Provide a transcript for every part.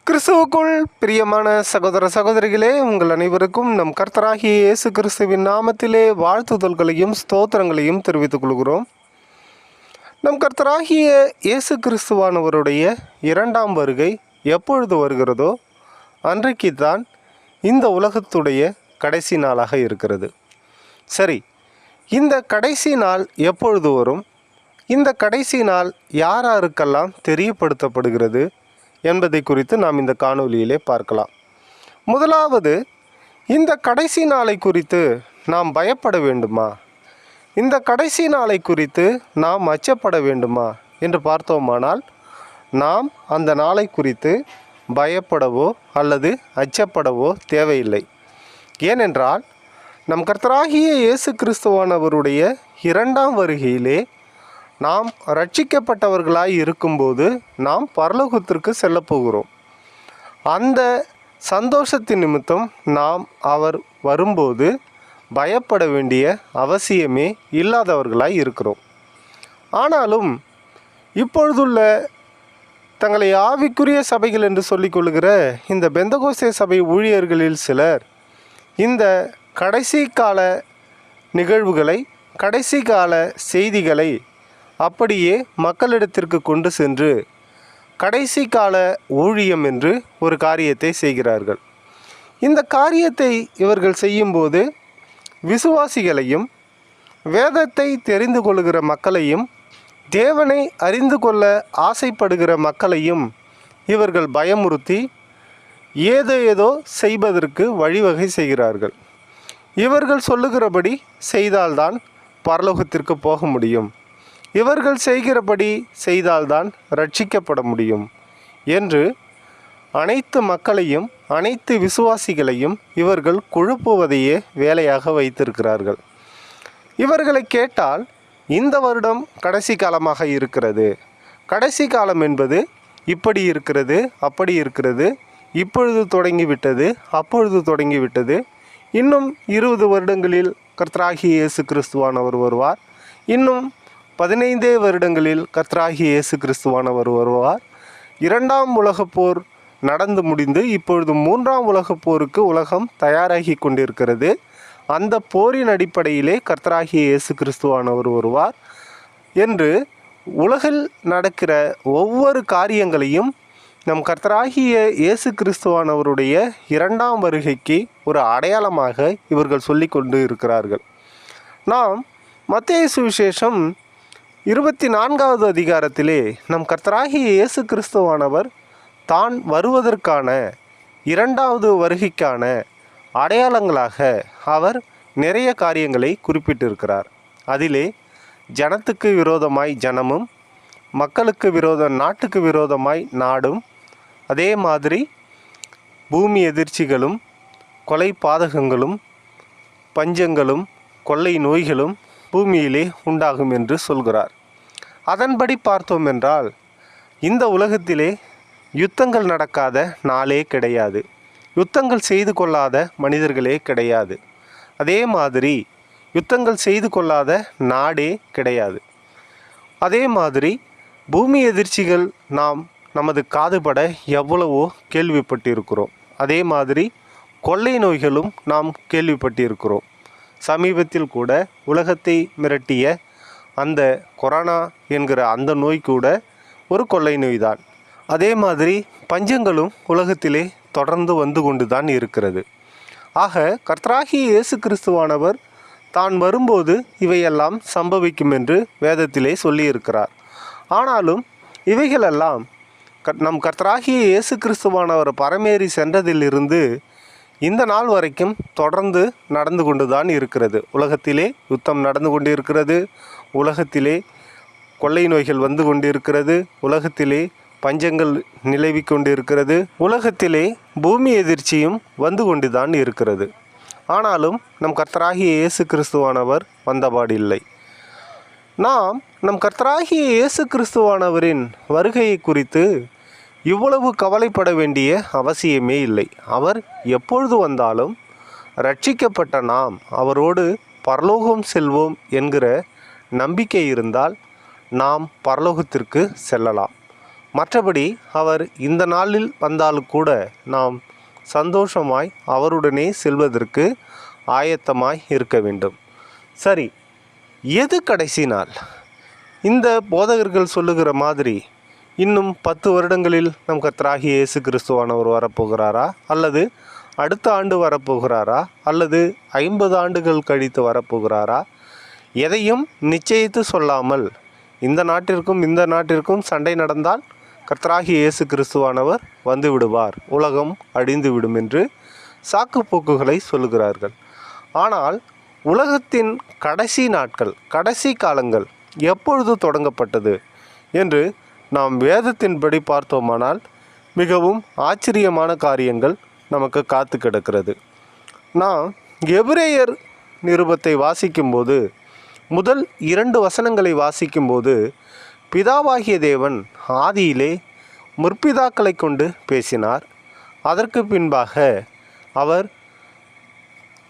கிறிஸ்துவுக்குள் பிரியமான சகோதர சகோதரிகளே, உங்கள் அனைவருக்கும் நம் கர்த்தராகிய இயேசு கிறிஸ்துவின் நாமத்திலே வாழ்த்துதல்களையும் ஸ்தோத்திரங்களையும் தெரிவித்துக் கொள்கிறோம். நம் கர்த்தராகிய இயேசு கிறிஸ்துவானவருடைய இரண்டாம் வருகை எப்பொழுது வருகிறதோ அன்றைக்கு தான் இந்த உலகத்துடைய கடைசி நாளாக இருக்கிறது. சரி, இந்த கடைசி நாள் எப்பொழுது வரும்? இந்த கடைசி நாள் யாருக்கெல்லாம் தெரியப்படுத்தப்படுகிறது என்பதை குறித்து நாம் இந்த காணொளியிலே பார்க்கலாம். முதலாவது, இந்த கடைசி நாளை குறித்து நாம் பயப்பட வேண்டுமா? இந்த கடைசி நாளை குறித்து நாம் அச்சப்பட வேண்டுமா என்று பார்த்தோமானால், நாம் அந்த நாளை குறித்து பயப்படவோ அல்லது அச்சப்படவோ தேவையில்லை. ஏனென்றால் நம் கர்த்தராகிய இயேசு கிறிஸ்துவானவருடைய இரண்டாம் வருகையிலே நாம் ரட்சிக்கப்பட்டவர்களாய் இருக்கும்போது நாம் பரலோகத்திற்கு செல்லப்போகிறோம். அந்த சந்தோஷத்தின் நிமித்தம் நாம் அவர் வரும்போது பயப்பட வேண்டிய அவசியமே இல்லாதவர்களாய் இருக்கிறோம். ஆனாலும் இப்பொழுதுள்ள தங்களை ஆவிக்குரிய சபைகள் என்று சொல்லிக்கொள்கிற இந்த பெந்தகோஸ்தே சபை ஊழியர்களில் சிலர் இந்த கடைசி கால நிகழ்வுகளை, கடைசி கால செய்திகளை அப்படியே மக்களிடத்திற்கு கொண்டு சென்று கடைசி கால ஊழியம் என்று ஒரு காரியத்தை செய்கிறார்கள். இந்த காரியத்தை இவர்கள் செய்யும்போது விசுவாசிகளையும் வேதத்தை தெரிந்து கொள்கிற மக்களையும் தேவனை அறிந்து கொள்ள ஆசைப்படுகிற மக்களையும் இவர்கள் பயமுறுத்தி ஏதோ செய்வதற்கு வழிவகை செய்கிறார்கள். இவர்கள் சொல்லுகிறபடி செய்தால்தான் பரலோகத்திற்கு போக முடியும், இவர்கள் செய்கிறபடி செய்தால்தான் ரட்சிக்கப்பட முடியும் என்று அனைத்து மக்களையும் அனைத்து விசுவாசிகளையும் இவர்கள் குழப்புவதையே வேலையாக வைத்திருக்கிறார்கள். இவர்களை கேட்டால் இந்த வருடம் கடைசி காலமாக இருக்கிறது, கடைசி காலம் என்பது இப்படி இருக்கிறது, அப்படி இருக்கிறது, இப்பொழுது தொடங்கிவிட்டது, அப்பொழுது தொடங்கிவிட்டது, இன்னும் 20 வருடங்களில் கர்த்தராகிய இயேசு கிறிஸ்துவானவர் வருவார், இன்னும் 15 வருடங்களில் கர்த்தராகிய இயேசு கிறிஸ்துவானவர் வருவார், இரண்டாம் உலகப் போர் நடந்து முடிந்து இப்பொழுது 3ஆம் உலகப் போருக்கு உலகம் தயாராகி கொண்டிருக்கிறது, அந்த போரின் அடிப்படையிலே கர்த்தராகிய இயேசு கிறிஸ்துவானவர் வருவார் என்று உலகில் நடக்கிற ஒவ்வொரு காரியங்களையும் நம் கர்த்தராகிய இயேசு கிறிஸ்துவானவருடைய இரண்டாம் வருகைக்கு ஒரு அடையாளமாக இவர்கள் சொல்லி கொண்டு இருக்கிறார்கள். நாம் மத்தேயு சுவிசேஷம் 24வது அதிகாரத்திலே நம் கர்த்தராகிய இயேசு கிறிஸ்துவானவர் தான் வருவதற்கான இரண்டாவது வருகைக்கான அடையாளங்களாக அவர் நிறைய காரியங்களை குறிப்பிட்டிருக்கிறார். அதிலே ஜனத்துக்கு விரோதமாய் ஜனமும், மக்களுக்கு நாட்டுக்கு விரோதமாய் நாடும், அதே மாதிரி பூமி எதிர்ச்சிகளும், கொலை பாதகங்களும், பஞ்சங்களும், கொள்ளை நோய்களும் பூமியிலே உண்டாகும் என்று சொல்கிறார். அதன்படி பார்த்தோம் என்றால் இந்த உலகத்திலே யுத்தங்கள் நடக்காத நாளே கிடையாது, யுத்தங்கள் செய்து கொள்ளாத மனிதர்களே கிடையாது, அதே மாதிரி யுத்தங்கள் செய்து கொள்ளாத நாடே கிடையாது. அதே மாதிரி பூமி எதிர்ச்சிகள் நாம் நமது காதுபட எவ்வளவோ கேள்விப்பட்டிருக்கிறோம். அதே மாதிரி கொள்ளை நோய்களும் நாம் கேள்விப்பட்டிருக்கிறோம். சமீபத்தில் கூட உலகத்தை மிரட்டிய அந்த கொரோனா என்கிற அந்த நோய் கூட ஒரு கொள்ளை நோய்தான். அதே மாதிரி பஞ்சங்களும் உலகத்திலே தொடர்ந்து வந்து கொண்டு தான் இருக்கிறது. ஆக கர்த்தராகிய இயேசு கிறிஸ்துவானவர் தான் வரும்போது இவையெல்லாம் சம்பவிக்கும் என்று வேதத்திலே சொல்லியிருக்கிறார். ஆனாலும் இவைகளெல்லாம் நம் கர்த்தராகிய இயேசு கிறிஸ்துவானவர் பரமேறி சென்றதிலிருந்து இந்த நாள் வரைக்கும் தொடர்ந்து நடந்து கொண்டு தான் இருக்கிறது. உலகத்திலே யுத்தம் நடந்து கொண்டு இருக்கிறது, உலகத்திலே கொள்ளை நோய்கள் வந்து கொண்டிருக்கிறது, உலகத்திலே பஞ்சங்கள் நிலவி கொண்டிருக்கிறது, உலகத்திலே பூமி எதிர்ச்சியும் வந்து கொண்டு தான் இருக்கிறது. ஆனாலும் நம் கர்த்தராகிய இயேசு கிறிஸ்துவானவர் வந்தபாடில்லை. நாம் நம் கர்த்தராகிய இயேசு கிறிஸ்துவானவரின் வருகையை குறித்து இவ்வளவு கவலைப்பட வேண்டிய அவசியமே இல்லை. அவர் எப்பொழுது வந்தாலும் ரட்சிக்கப்பட்ட நாம் அவரோடு பரலோகம் செல்வோம் என்கிற நம்பிக்கை இருந்தால் நாம் பரலோகத்திற்கு செல்லலாம். மற்றபடி அவர் இந்த நாளில் வந்தாலும் கூட நாம் சந்தோஷமாய் அவருடனே செல்வதற்கு ஆயத்தமாய் இருக்க வேண்டும். சரி, எது கடைசி நாள்? இந்த போதகர்கள் சொல்லுகிற மாதிரி இன்னும் 10 வருடங்களில் நம் கர்த்தராகிய இயேசு கிறிஸ்துவானவர் வரப்போகிறாரா, அல்லது அடுத்த ஆண்டு வரப்போகிறாரா, அல்லது 50 ஆண்டுகள் கழித்து வரப்போகிறாரா? எதையும் நிச்சயித்து சொல்லாமல் இந்த நாட்டிற்கும் சண்டை நடந்தால் கர்த்தராகிய இயேசு கிறிஸ்துவானவர் வந்து விடுவார், உலகம் அழிந்து விடும் என்று சாக்கு போக்குகளை சொல்லுகிறார்கள். ஆனால் உலகத்தின் கடைசி நாட்கள், கடைசி காலங்கள் எப்பொழுது தொடங்கப்பட்டது என்று நாம் வேதத்தின்படி பார்த்தோமானால் மிகவும் ஆச்சரியமான காரியங்கள் நமக்கு காத்து கிடக்கிறது. நாம் எபிரேயர் நிருபத்தை வாசிக்கும்போது முதல் 2 வசனங்களை வாசிக்கும்போது பிதாவாகிய தேவன் ஆதியிலே முற்பிதாக்களை கொண்டு பேசினார். அதற்கு பின்பாக அவர்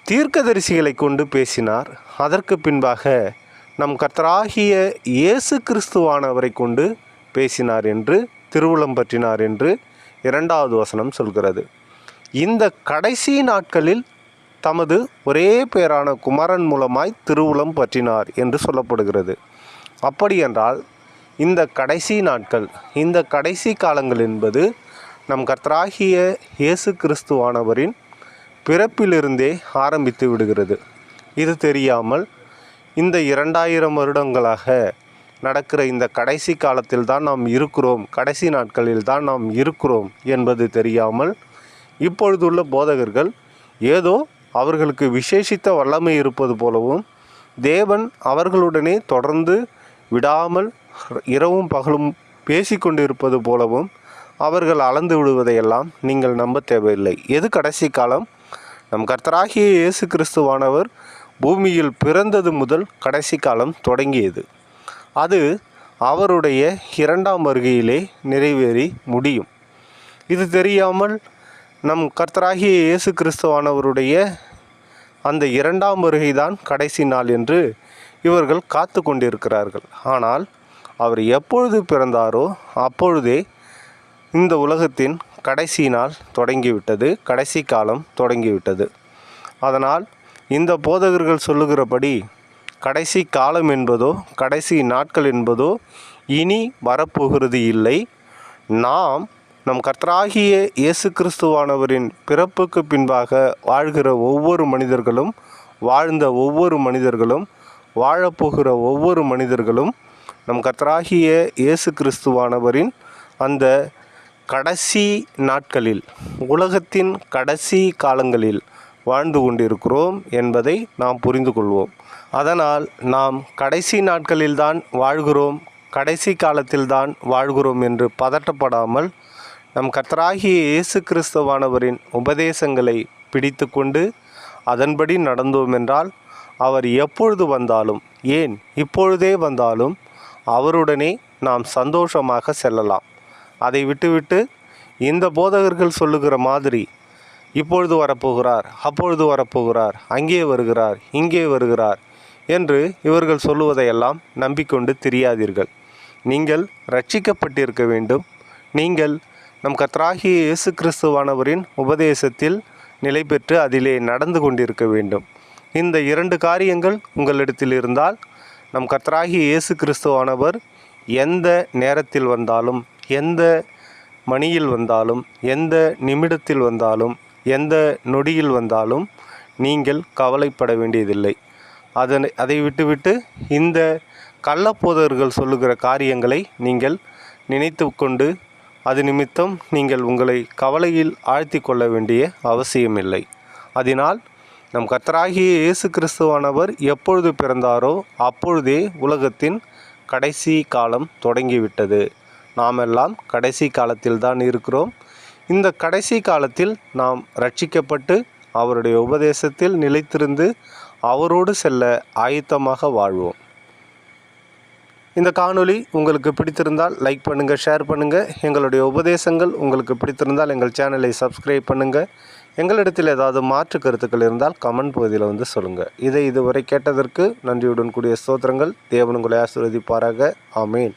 தீர்க்கதரிசிகளை கொண்டு பேசினார். அதற்கு பின்பாக நம் கர்த்தராகிய இயேசு கிறிஸ்துவானவரை கொண்டு பேசினார் என்று திருவுளம் பற்றினார் என்று 2வது வசனம் சொல்கிறது. இந்த கடைசி நாட்களில் தமது ஒரே பேரான குமாரன் மூலமாய் திருவுளம் பற்றினார் என்று சொல்லப்படுகிறது. அப்படியென்றால் இந்த கடைசி நாட்கள், இந்த கடைசி காலங்கள் என்பது நம் கர்த்தராகிய இயேசு கிறிஸ்துவானவரின் பிறப்பிலிருந்தே ஆரம்பித்து விடுகிறது. இது தெரியாமல் இந்த 2000 வருடங்களாக நடக்கிற இந்த கடைசி காலத்தில் தான் நாம் இருக்கிறோம், கடைசி நாட்களில் தான் நாம் இருக்கிறோம் என்பது தெரியாமல் இப்பொழுதுள்ள போதகர்கள் ஏதோ அவர்களுக்கு விசேஷித்த வல்லமை இருப்பது போலவும், தேவன் அவர்களுடனே தொடர்ந்து விடாமல் இரவும் பகலும் பேசிக்கொண்டு இருப்பது போலவும் அவர்கள் அளந்து விடுவதையெல்லாம் நீங்கள் நம்ப தேவையில்லை. எது கடைசி காலம்? நம் கர்த்தராகிய இயேசு கிறிஸ்துவானவர் பூமியில் பிறந்தது முதல் கடைசி காலம் தொடங்கியது. அது அவருடைய 2ஆம் வருகையிலே நிறைவேறி முடியும். இது தெரியாமல் நம் கர்த்தராகிய இயேசு கிறிஸ்துவானவருடைய அந்த 2ஆம் வருகைதான் கடைசி நாள் என்று இவர்கள் காத்து கொண்டிருக்கிறார்கள். ஆனால் அவர் எப்பொழுது பிறந்தாரோ அப்பொழுதே இந்த உலகத்தின் கடைசி நாள் தொடங்கிவிட்டது, கடைசி காலம் தொடங்கிவிட்டது. அதனால் இந்த போதகர்கள் சொல்லுகிறபடி கடைசி காலம் என்பதோ கடைசி நாட்கள் என்பதோ இனி வரப்போகிறது இல்லை. நாம் நம் கர்த்தராகிய இயேசு கிறிஸ்துவானவரின் பிறப்புக்கு பின்பாக வாழ்கிற ஒவ்வொரு மனிதர்களும், வாழ்ந்த ஒவ்வொரு மனிதர்களும், வாழப்போகிற ஒவ்வொரு மனிதர்களும் நம் கர்த்தராகிய இயேசு கிறிஸ்துவானவரின் அந்த கடைசி நாட்களில், உலகத்தின் கடைசி காலங்களில் வாழ்ந்து கொண்டிருக்கிறோம் என்பதை நாம் புரிந்து கொள்வோம். அதனால் நாம் கடைசி நாட்களில்தான் வாழ்கிறோம், கடைசி காலத்தில்தான் வாழ்கிறோம் என்று பதட்டப்படாமல் நம் கர்த்தராகிய இயேசு கிறிஸ்துவானவரின் உபதேசங்களை பிடித்து கொண்டு அதன்படி நடந்தோம் என்றால் அவர் எப்பொழுது வந்தாலும், ஏன் இப்பொழுதே வந்தாலும் அவருடனே நாம் சந்தோஷமாக செல்லலாம். அதை விட்டுவிட்டு இந்த போதகர்கள் சொல்லுகிற மாதிரி இப்பொழுது வரப்போகிறார், அப்பொழுது வரப்போகிறார், அங்கே வருகிறார், இங்கே வருகிறார் என்று இவர்கள் சொல்லுவதையெல்லாம் நம்பிக்கொண்டு திரியாதீர்கள். நீங்கள் ரட்சிக்கப்பட்டிருக்க வேண்டும். நீங்கள் நம் கர்த்தராகிய இயேசு கிறிஸ்துவானவரின் உபதேசத்தில் நிலை பெற்று அதிலே நடந்து கொண்டிருக்க வேண்டும். இந்த 2 காரியங்கள் உங்களிடத்தில் இருந்தால் நம் கர்த்தராகிய இயேசு கிறிஸ்துவானவர் எந்த நேரத்தில் வந்தாலும், எந்த மணியில் வந்தாலும், எந்த நிமிடத்தில் வந்தாலும், எந்த நொடியில் வந்தாலும் நீங்கள் கவலைப்பட வேண்டியதில்லை. அதை விட்டுவிட்டு இந்த கள்ளப்போதகர்கள் சொல்லுகிற காரியங்களை நீங்கள் நினைத்து கொண்டு அது நிமித்தம் நீங்கள் உங்களை கவலையில் ஆழ்த்தி கொள்ள வேண்டிய அவசியமில்லை. அதனால் நம் கர்த்தராகிய இயேசு கிறிஸ்துவானவர் எப்பொழுது பிறந்தாரோ அப்பொழுதே உலகத்தின் கடைசி காலம் தொடங்கிவிட்டது. நாமெல்லாம் கடைசி காலத்தில் தான் இருக்கிறோம். இந்த கடைசி காலத்தில் நாம் ரட்சிக்கப்பட்டு அவருடைய உபதேசத்தில் நிலைத்திருந்து அவரோடு செல்ல ஆயத்தமாக வாழ்வோம். இந்த காணொளி உங்களுக்கு பிடித்திருந்தால் லைக் பண்ணுங்கள், ஷேர் பண்ணுங்கள். எங்களுடைய உபதேசங்கள் உங்களுக்கு பிடித்திருந்தால் எங்கள் சேனலை சப்ஸ்கிரைப் பண்ணுங்கள். எங்களிடத்தில் ஏதாவது மாற்று கருத்துக்கள் இருந்தால் கமெண்ட் பகுதியில் சொல்லுங்கள். இதை இதுவரை கேட்டதற்கு நன்றியுடன் கூடிய ஸ்தோத்திரங்கள். தேவன் உங்களை ஆசீர்வதிப்பாராக. ஆமேன்.